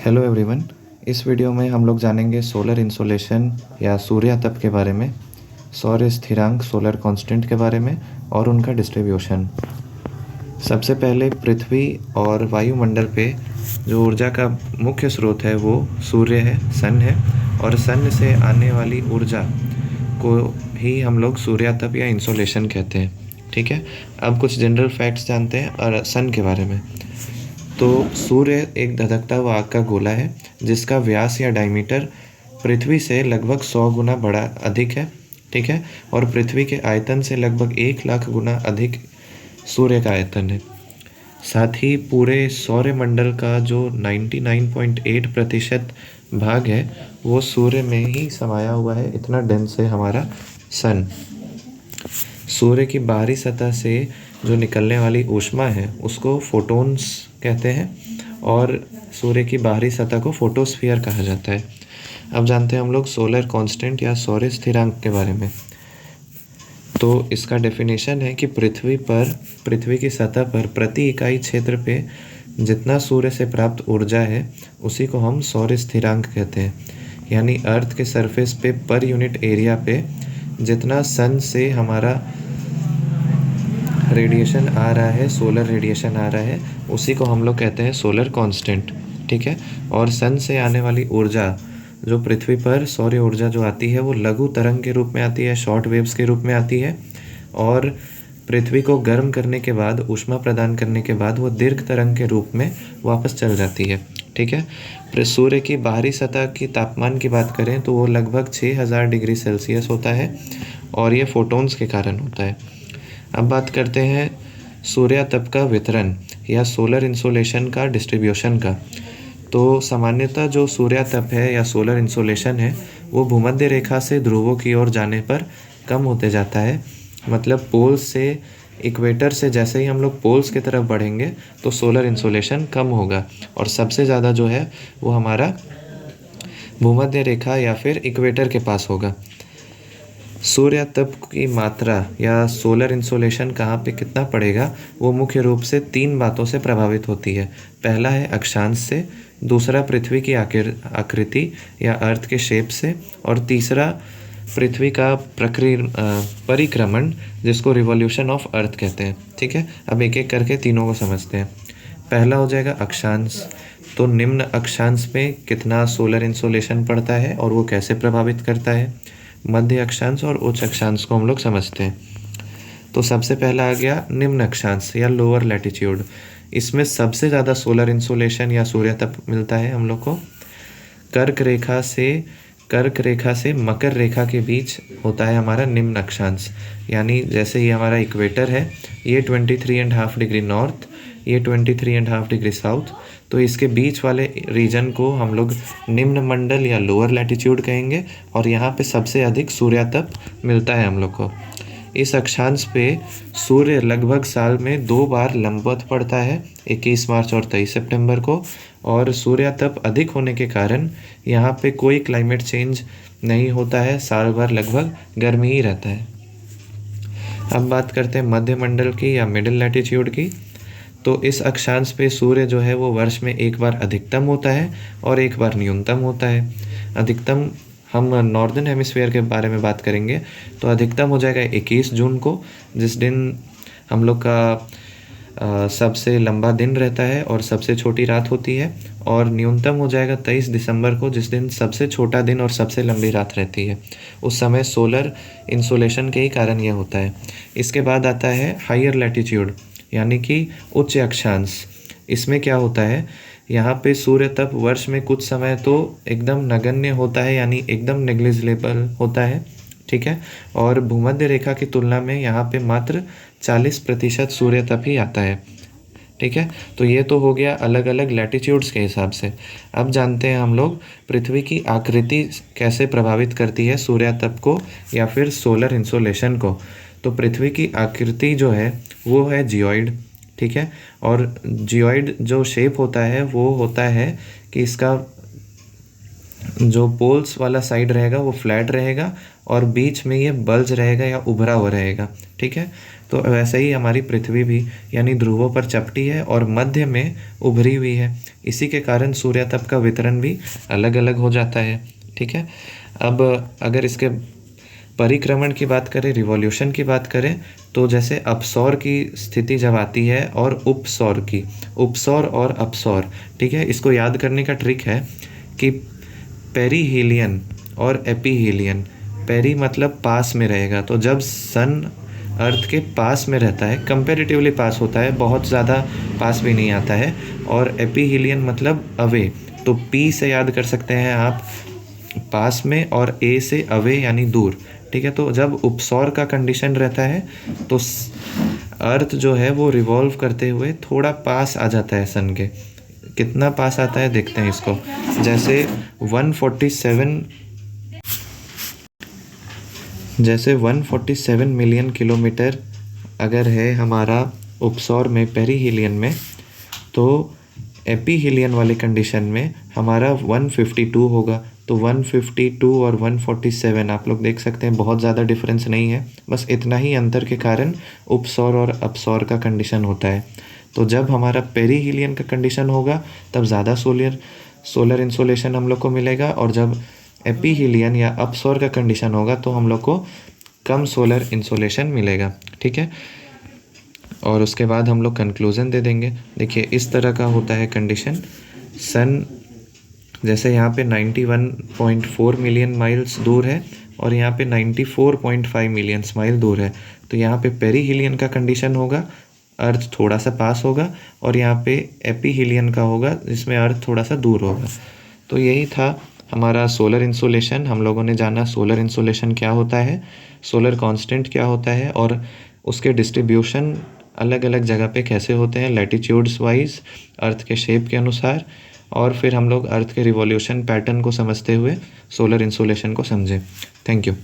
Hello everyone. इस video में हम लोग जानेंगे सोलर इंसोलेशन या सूर्यातप के बारे में, सौर स्थिरांक सोलर कांस्टेंट के बारे में और उनका डिस्ट्रीब्यूशन। सबसे पहले पृथ्वी और वायुमंडल पे जो ऊर्जा का मुख्य स्रोत है वो सूर्य है, सन है, और सन से आने वाली ऊर्जा को ही हम लोग सूर्यातप या इंसोलेशन कहते हैं। ठीक है, अब कुछ जनरल फैक्ट्स जानते हैं और सन के बारे में। तो सूर्य एक धधकता हुआ आग का गोला है जिसका व्यास या डायमीटर पृथ्वी से लगभग 100 गुना बड़ा अधिक है। ठीक है, और पृथ्वी के आयतन से लगभग 1 लाख गुना अधिक सूर्य का आयतन है। साथ ही पूरे सौरमंडल का जो 99.8% भाग है वो सूर्य में ही समाया हुआ है, इतना डेंस है हमारा सन। सूर्य की बाहरी सतह से जो निकलने वाली ऊष्मा है उसको फोटॉन्स कहते हैं और सूर्य की बाहरी सतह को फोटोस्फीयर कहा जाता है। अब जानते हैं हम लोग सोलर कांस्टेंट या सौर स्थिरांक के बारे में। तो इसका डेफिनेशन है कि पृथ्वी की सतह पर प्रति इकाई क्षेत्र पे जितना सूर्य से प्राप्त ऊर्जा है उसी को हम सौर स्थिरांक कहते हैं। यानी अर्थ के सरफेस पे पर यूनिट एरिया पे जितना सन से हमारा रेडिएशन आ रहा है, सोलर रेडिएशन आ रहा है, उसी को हम लोग कहते हैं सोलर कांस्टेंट। ठीक है, और सन से आने वाली ऊर्जा जो पृथ्वी पर सौर ऊर्जा जो आती है वो लघु तरंग के रूप में आती है, शॉर्ट वेव्स के रूप में आती है, और पृथ्वी को गर्म करने के बाद, ऊष्मा प्रदान करने के बाद वो दीर्घ तरंग के रूप में वापस चल जाती है। ठीक है, फिर सूर्य की बाहरी सतह की तापमान की बात करें तो वो लगभग 6000 डिग्री सेल्सियस होता है और ये फोटॉन्स के कारण होता है। अब बात करते हैं सूर्यातप का वितरण या सोलर इंसोलेशन का डिस्ट्रीब्यूशन का। तो सामान्यतः जो सूर्यातप है या सोलर इंसोलेशन है वो भूमध्य रेखा से ध्रुवों की ओर जाने पर कम होते जाता है। मतलब पोल्स से, इक्वेटर से जैसे ही हम लोग पोल्स की तरफ बढ़ेंगे तो सोलर इंसोलेशन कम होगा, और सबसे ज़्यादा जो है वो हमारा भूमध्य रेखा या फिर इक्वेटर के पास होगा। सूर्यातप की मात्रा या सोलर इंसोलेशन कहाँ पे कितना पड़ेगा वो मुख्य रूप से 3 बातों से प्रभावित होती है। पहला है अक्षांश से, दूसरा पृथ्वी की आकृति या अर्थ के शेप से, और तीसरा पृथ्वी का परिक्रमण जिसको रिवॉल्यूशन ऑफ अर्थ कहते हैं। ठीक है, अब एक एक करके तीनों को समझते हैं। पहला हो जाएगा अक्षांश। तो निम्न अक्षांश पे कितना सोलर इंसोलेशन पड़ता है और वो कैसे प्रभावित करता है। मध्य अक्षांश और उच्च अक्षांश को हम लोग समझते हैं। तो सबसे पहला आ गया निम्न अक्षांश या लोअर लैटिट्यूड। इसमें सबसे ज़्यादा सोलर इंसोलेशन या सूर्यातप मिलता है हम लोग को कर्क रेखा से मकर रेखा के बीच होता है हमारा निम्न अक्षांश। यानी जैसे ये हमारा इक्वेटर है, ये 23.5 डिग्री नॉर्थ, ये 23.5 डिग्री साउथ, तो इसके बीच वाले रीजन को हम लोग निम्न मंडल या लोअर लैटिट्यूड कहेंगे, और यहाँ पे सबसे अधिक सूर्यातप मिलता है हम लोग को। इस अक्षांश पे सूर्य लगभग साल में 2 बार लंबवत पड़ता है, 21 मार्च और 23 सितंबर को, और सूर्यातप अधिक होने के कारण यहाँ पे कोई क्लाइमेट चेंज नहीं होता है, साल भर लगभग गर्मी ही रहता है। अब बात करते हैं मध्य मंडल की या मिडिल लैटिट्यूड की। तो इस अक्षांश पे सूर्य जो है वो वर्ष में एक बार अधिकतम होता है और एक बार न्यूनतम होता है। अधिकतम हम नॉर्दर्न हेमिस्फीयर के बारे में बात करेंगे तो अधिकतम हो जाएगा 21 जून को, जिस दिन हम लोग का सबसे लंबा दिन रहता है और सबसे छोटी रात होती है, और न्यूनतम हो जाएगा 23 दिसंबर को, जिस दिन सबसे छोटा दिन और सबसे लंबी रात रहती है। उस समय सोलर इंसोलेशन के ही कारण यह होता है। इसके बाद आता है हायर लैटिट्यूड यानी कि उच्च अक्षांश। इसमें क्या होता है, यहाँ पे सूर्यतप वर्ष में कुछ समय तो एकदम नगण्य होता है, यानी एकदम नेग्लिजिबल होता है। ठीक है, और भूमध्य रेखा की तुलना में यहाँ पे मात्र 40% सूर्यतप ही आता है। ठीक है, तो ये तो हो गया अलग अलग लैटिट्यूड्स के हिसाब से। अब जानते हैं हम लोग पृथ्वी की आकृति कैसे प्रभावित करती है सूर्यातप को या फिर सोलर इंसोलेशन को। तो पृथ्वी की आकृति जो है वो है जियोइड। ठीक है, और जियोइड जो शेप होता है वो होता है कि इसका जो पोल्स वाला साइड रहेगा वो फ्लैट रहेगा और बीच में ये बल्ज रहेगा या उभरा हुआ रहेगा। ठीक है, तो तो वैसे ही हमारी पृथ्वी भी यानी ध्रुवों पर चपटी है और मध्य में उभरी हुई है। इसी के कारण सूर्य तप का वितरण भी अलग अलग हो जाता है। ठीक है, अब अगर इसके परिक्रमण की बात करें, रिवॉल्यूशन की बात करें, तो जैसे अपसौर की स्थिति जब आती है और उपसौर की, उपसौर और अपसौर, ठीक है, इसको याद करने का ट्रिक है कि पेरीहीलियन और एपीहीलियन, पेरी मतलब पास में रहेगा, तो जब सन अर्थ के पास में रहता है, कंपैरेटिवली पास होता है, बहुत ज़्यादा पास भी नहीं आता है, और एपीहीलियन मतलब अवे, तो पी से याद कर सकते हैं आप पास में और ए से अवे यानी दूर। ठीक है, तो जब उपसौर का कंडीशन रहता है तो अर्थ जो है वो रिवॉल्व करते हुए थोड़ा पास आ जाता है सन के। कितना पास आता है देखते हैं इसको। जैसे 147 मिलियन किलोमीटर अगर है हमारा उपसौर में पेरीहीलियन में, तो एपीहीलियन वाली कंडीशन में हमारा 152 होगा। तो 152 और 147 आप लोग देख सकते हैं बहुत ज़्यादा डिफरेंस नहीं है, बस इतना ही अंतर के कारण उपसौर और अपसौर का कंडीशन होता है। तो जब हमारा पेरीहीलियन का कंडीशन होगा तब ज़्यादा सोलर इंसोलेशन हम लोग को मिलेगा, और जब एपीहीलियन या अपसौर का कंडीशन होगा तो हम लोग को कम सोलर इंसोलेशन मिलेगा। ठीक है, और उसके बाद हम लोग कंक्लूज़न दे देंगे। देखिए इस तरह का होता है कंडीशन। सन जैसे यहाँ पे 91.4 मिलियन माइल्स दूर है और यहाँ पे 94.5 मिलियन माइल दूर है, तो यहाँ पे पेरीहीलियन का कंडीशन होगा, अर्थ थोड़ा सा पास होगा, और यहाँ पे एपीहीलियन का होगा जिसमें अर्थ थोड़ा सा दूर होगा। तो यही था हमारा सोलर इंसोलेशन। हम लोगों ने जाना सोलर इंसोलेशन क्या होता है, सोलर कांस्टेंट क्या होता है, और उसके डिस्ट्रीब्यूशन अलग अलग जगह पे कैसे होते हैं लैटिट्यूड्स वाइज, अर्थ के शेप के अनुसार, और फिर हम लोग अर्थ के रिवॉल्यूशन पैटर्न को समझते हुए सोलर इंसोलेशन को समझे। Thank you.